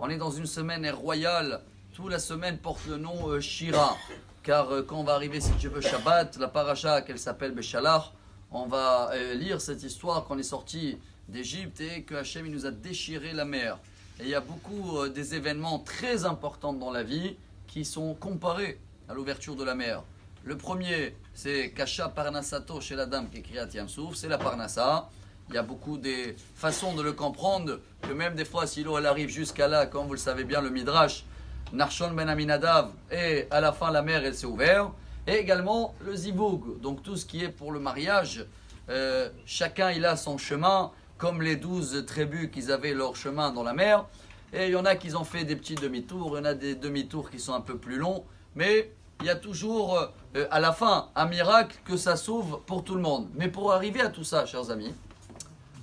On est dans une semaine royale. Toute la semaine porte le nom Shira. Car quand on va arriver, si tu veux, Shabbat, la paracha, qu'elle s'appelle Beshalach, on va lire cette histoire qu'on est sorti d'Égypte et que Hachem il nous a déchiré la mer. Et il y a beaucoup des événements très importants dans la vie qui sont comparés à l'ouverture de la mer. Le premier, c'est Kasha Parnasato chez la dame qui est Kriyat Yamsouf, c'est la Parnassa. Il y a beaucoup des façons de le comprendre, que même des fois, si l'eau elle arrive jusqu'à là, comme vous le savez bien, le Midrash, Narshon ben Aminadav, et à la fin la mer elle s'est ouverte. Et également le Zivoug, donc tout ce qui est pour le mariage, chacun il a son chemin, comme les 12 tribus qui avaient leur chemin dans la mer. Et il y en a qui ont fait des petits demi-tours, il y en a des demi-tours qui sont un peu plus longs, mais il y a toujours à la fin un miracle que ça s'ouvre pour tout le monde. Mais pour arriver à tout ça, chers amis,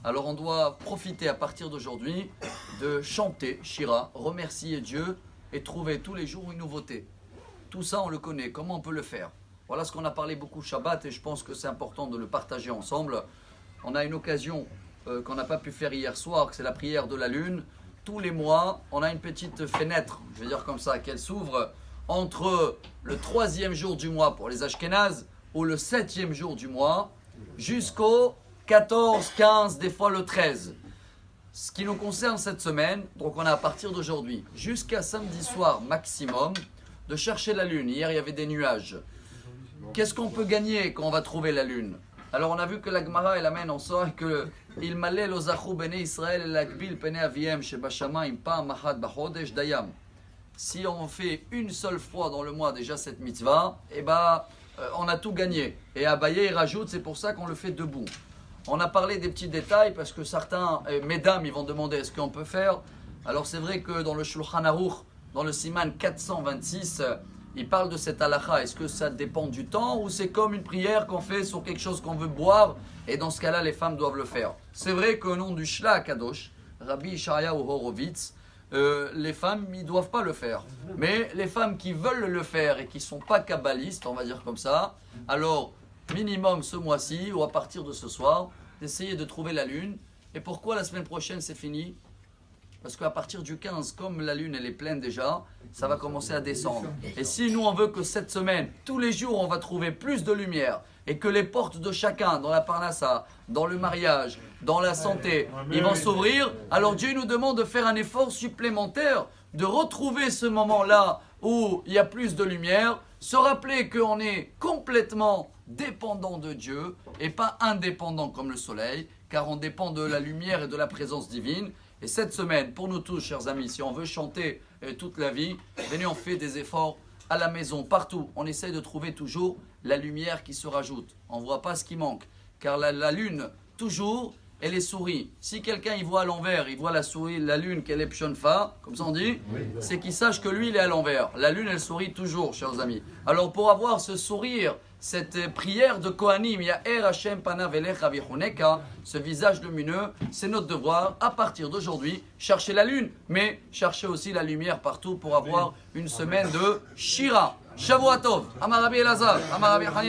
alors on doit profiter à partir d'aujourd'hui de chanter Shira, remercier Dieu et trouver tous les jours une nouveauté. Tout ça on le connaît, comment on peut le faire? Voilà ce qu'on a parlé beaucoup Shabbat et je pense que c'est important de le partager ensemble. On a une occasion qu'on n'a pas pu faire hier soir, que c'est la prière de la lune. Tous les mois, on a une petite fenêtre, je vais dire comme ça, qu'elle s'ouvre entre le 3e jour du mois pour les Ashkénazes ou le 7e jour du mois jusqu'au 14, 15, des fois le 13. Ce qui nous concerne cette semaine, donc on a à partir d'aujourd'hui jusqu'à samedi soir maximum de chercher la lune. Hier il y avait des nuages. Qu'est-ce qu'on peut gagner quand on va trouver la lune? Alors on a vu que la Gemara elle amène en sorte que il malé lo zachu bene Israël l'akbil pene aviem shebashamayim pa mahad bachodesh dayam. Si on fait une seule fois dans le mois déjà cette mitzvah, eh ben on a tout gagné. Et Abaye il rajoute, c'est pour ça qu'on le fait debout. On a parlé des petits détails parce que certains, mesdames, ils vont demander est-ce qu'on peut faire. Alors c'est vrai que dans le Shulchan Aruch, dans le Siman 426, il parle de cette halakha. Est-ce que ça dépend du temps ou c'est comme une prière qu'on fait sur quelque chose qu'on veut boire et dans ce cas-là, les femmes doivent le faire. C'est vrai qu'au nom du Shla Kadosh, Rabbi Ishayahu Horowitz, les femmes, ils ne doivent pas le faire. Mais les femmes qui veulent le faire et qui ne sont pas kabbalistes, on va dire comme ça, alors minimum ce mois-ci ou à partir de ce soir, d'essayer de trouver la lune. Et pourquoi la semaine prochaine c'est fini? Parce qu'à partir du 15, comme la lune elle est pleine déjà, ça va commencer à descendre. Et si nous on veut que cette semaine, tous les jours on va trouver plus de lumière et que les portes de chacun, dans la parnassa, dans le mariage, dans la santé, ils vont s'ouvrir, alors Dieu nous demande de faire un effort supplémentaire, de retrouver ce moment-là où il y a plus de lumière, se rappeler qu'on est complètement dépendant de Dieu et pas indépendant comme le soleil, car on dépend de la lumière et de la présence divine. Et cette semaine, pour nous tous, chers amis, si on veut chanter toute la vie, venez, on fait des efforts à la maison, partout. On essaye de trouver toujours la lumière qui se rajoute. On ne voit pas ce qui manque, car la lune, toujours, elle est souris. Si quelqu'un il voit à l'envers, il voit la souris, la lune qu'elle est pshonfa, comme ça on dit, c'est qu'il sache que lui il est à l'envers. La lune elle sourit toujours, chers amis. Alors pour avoir ce sourire, cette prière de Kohanim, Ya'er Hashem panav elecha vichuneka, ce visage lumineux, c'est notre devoir à partir d'aujourd'hui, chercher la lune, mais chercher aussi la lumière partout pour avoir une semaine de Shira. Shavuot Tov, Amar Rabbi Elazar, Amar Rabbi Hanina.